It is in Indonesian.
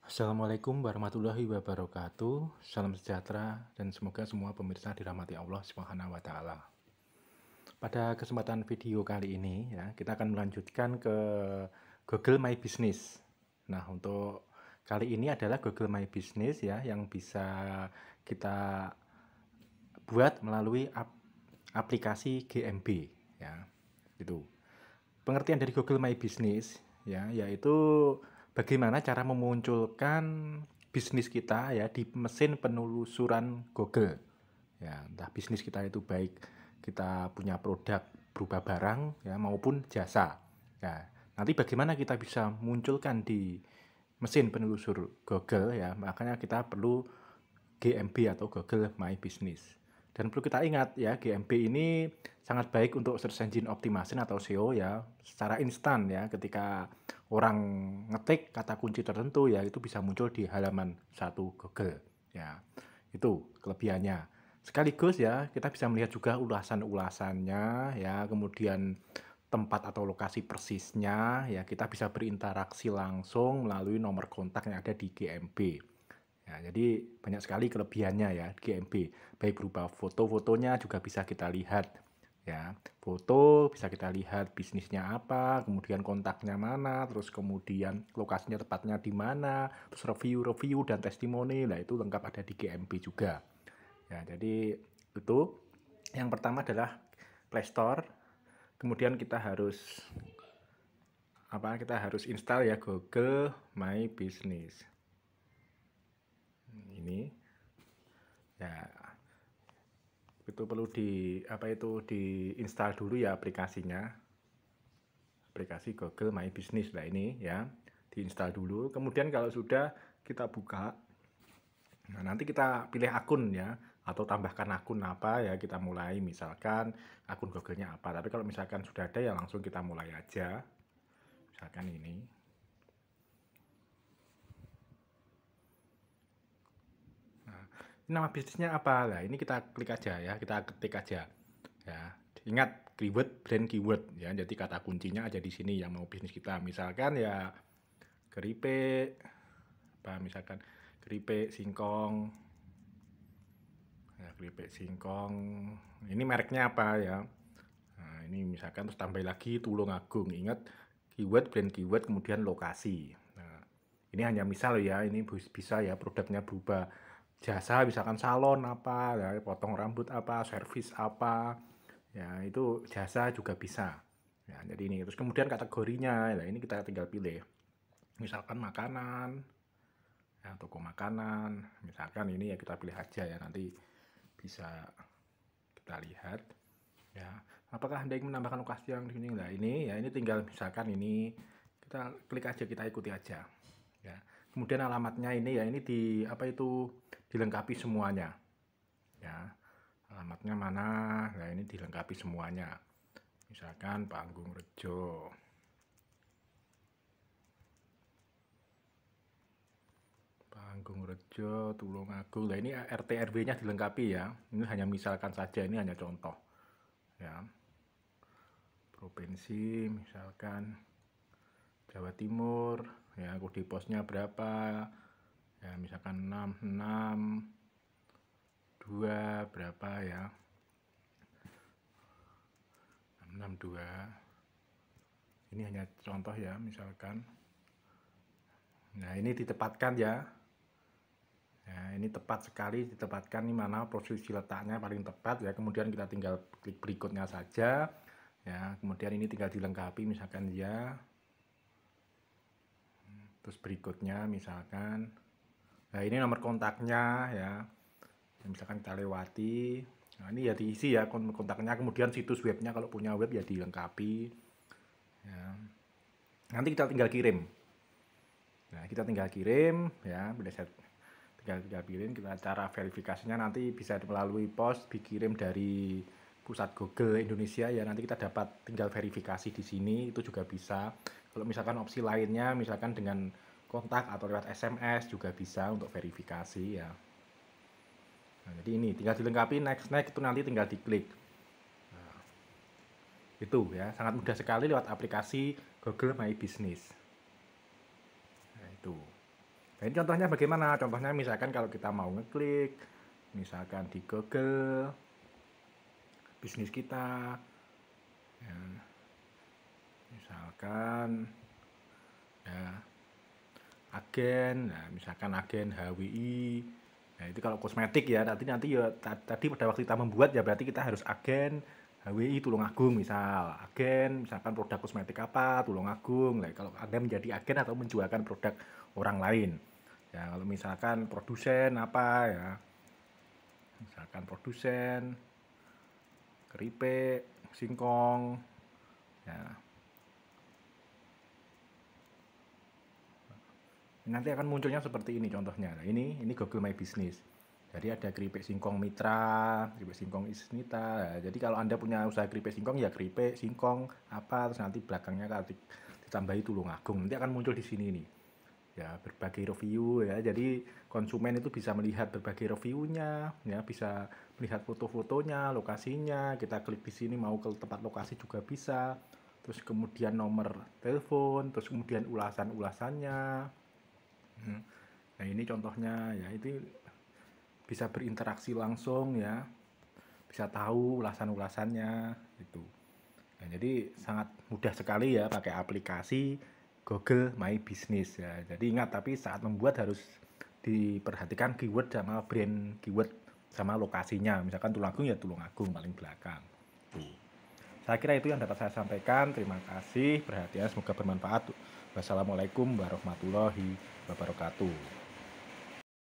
Assalamualaikum warahmatullahi wabarakatuh. Salam sejahtera dan semoga semua pemirsa dirahmati Allah Subhanahu wa taala. Pada kesempatan video kali ini ya, kita akan melanjutkan ke Google My Business. Nah, untuk kali ini adalah Google My Business ya yang bisa kita buat melalui aplikasi GMB ya. Itu. Pengertian dari Google My Business ya, yaitu bagaimana cara memunculkan bisnis kita ya di mesin penelusuran Google. Ya, entah bisnis kita itu baik kita punya produk berupa barang ya maupun jasa. Ya, nanti bagaimana kita bisa munculkan di mesin penelusur Google ya, makanya kita perlu GMB atau Google My Business. Dan perlu kita ingat ya, GMB ini sangat baik untuk search engine optimization atau SEO ya, secara instan ya, ketika orang ngetik kata kunci tertentu ya, itu bisa muncul di halaman satu Google ya. Itu kelebihannya. Sekaligus ya, kita bisa melihat juga ulasan-ulasannya ya, kemudian tempat atau lokasi persisnya ya, kita bisa berinteraksi langsung melalui nomor kontak yang ada di GMB. Ya, jadi banyak sekali kelebihannya ya GMB. Baik berupa foto-fotonya juga bisa kita lihat. Ya, foto bisa kita lihat bisnisnya apa, kemudian kontaknya mana, terus kemudian lokasinya tepatnya di mana, terus review-review dan testimoni. Nah, itu lengkap ada di GMB juga. Ya, jadi itu yang pertama adalah Play Store. Kemudian kita harus kita harus install ya Google My Business. Ini ya itu perlu diinstal dulu ya aplikasi Google My Business. Nah, ini ya diinstal dulu, kemudian kalau sudah kita buka, nah nanti kita pilih akun ya, atau tambahkan akun apa ya, kita mulai misalkan akun Google-nya apa. Tapi kalau misalkan sudah ada ya langsung kita mulai aja, misalkan ini. Ini nama bisnisnya apa? Nah, ini kita klik aja ya, kita ketik aja. Ya, ingat keyword brand keyword ya. Jadi kata kuncinya aja di sini yang mau bisnis kita. Misalkan ya keripik apa misalkan keripik singkong. Ya, keripik singkong. Ini mereknya apa ya? Nah, ini misalkan terus tambah lagi Tulungagung. Ingat keyword brand keyword kemudian lokasi. Nah, ini hanya misal ya, ini bisa ya produknya berubah jasa misalkan salon apa ya, potong rambut apa, servis apa ya, itu jasa juga bisa ya. Jadi ini terus kemudian kategorinya ya, ini kita tinggal pilih misalkan makanan ya, toko makanan misalkan ini ya, kita pilih aja ya, nanti bisa kita lihat ya, apakah Anda ingin menambahkan lokasi yang di sini. Nah, ini ya, ini tinggal misalkan ini kita klik aja, kita ikuti aja ya. Kemudian alamatnya ini ya, ini dilengkapi semuanya ya, alamatnya mana. Nah, ini dilengkapi semuanya, misalkan Panggung Rejo, Tulungagung. Nah, ini RT RW-nya dilengkapi ya. Ini hanya misalkan saja, ini hanya contoh ya. Provinsi misalkan Jawa Timur ya, kode posnya berapa ya, misalkan 662 berapa ya, 662. Ini hanya contoh ya, misalkan. Nah, ini ditempatkan ya. Ya, ini tepat sekali ditempatkan di mana posisi letaknya paling tepat ya. Kemudian kita tinggal klik berikutnya saja. Ya, kemudian ini tinggal dilengkapi misalkan ya. Terus berikutnya misalkan. Nah, ini nomor kontaknya ya. Misalkan kita lewati. Nah, ini ya diisi ya kontaknya, kemudian situs webnya kalau punya web ya dilengkapi. Ya. Nanti kita tinggal kirim. Nah, kita tinggal kirim ya, tinggal kirim. Kita cara verifikasinya nanti bisa melalui pos dikirim dari pusat Google Indonesia ya. Nanti kita dapat tinggal verifikasi di sini, itu juga bisa. Kalau misalkan opsi lainnya misalkan dengan kontak atau lewat SMS juga bisa untuk verifikasi ya. Nah, jadi ini tinggal dilengkapi next itu nanti tinggal diklik. Nah, itu ya, sangat mudah sekali lewat aplikasi Google My Business. Nah, itu. Nah, ini contohnya bagaimana? Contohnya misalkan kalau kita mau ngeklik, misalkan di Google, bisnis kita, ya, misalkan ya agen, nah misalkan agen HWI, nah itu kalau kosmetik ya, nanti ya tadi pada waktu kita membuat ya berarti kita harus agen HWI Tulungagung misal, agen misalkan produk kosmetik apa Tulungagung. Nah, kalau Anda menjadi agen atau menjualkan produk orang lain. Ya, kalau misalkan produsen apa ya, misalkan produsen keripik, singkong, ya nanti akan munculnya seperti ini contohnya. Nah, ini Google My Business. Jadi ada keripik singkong mitra, keripik singkong isnita. Nah, jadi kalau Anda punya usaha keripik singkong ya keripik singkong apa, terus nanti belakangnya kalau ditambahi Tulungagung. Nanti akan muncul di sini nih. Ya, berbagai review ya. Jadi konsumen itu bisa melihat berbagai reviewnya, ya bisa melihat foto-fotonya, lokasinya. Kita klik di sini mau ke tempat lokasi juga bisa. Terus kemudian nomor telepon, terus kemudian ulasan-ulasannya. Nah, ini contohnya ya, itu bisa berinteraksi langsung ya, bisa tahu ulasan-ulasannya itu. Nah, jadi sangat mudah sekali ya pakai aplikasi Google My Business ya. Jadi ingat, tapi saat membuat harus diperhatikan keyword sama brand keyword sama lokasinya. Misalkan Tulungagung ya Tulungagung paling belakang. Tuh. Saya kira itu yang dapat saya sampaikan. Terima kasih perhatian, semoga bermanfaat. Wassalamualaikum warahmatullahi wabarakatuh.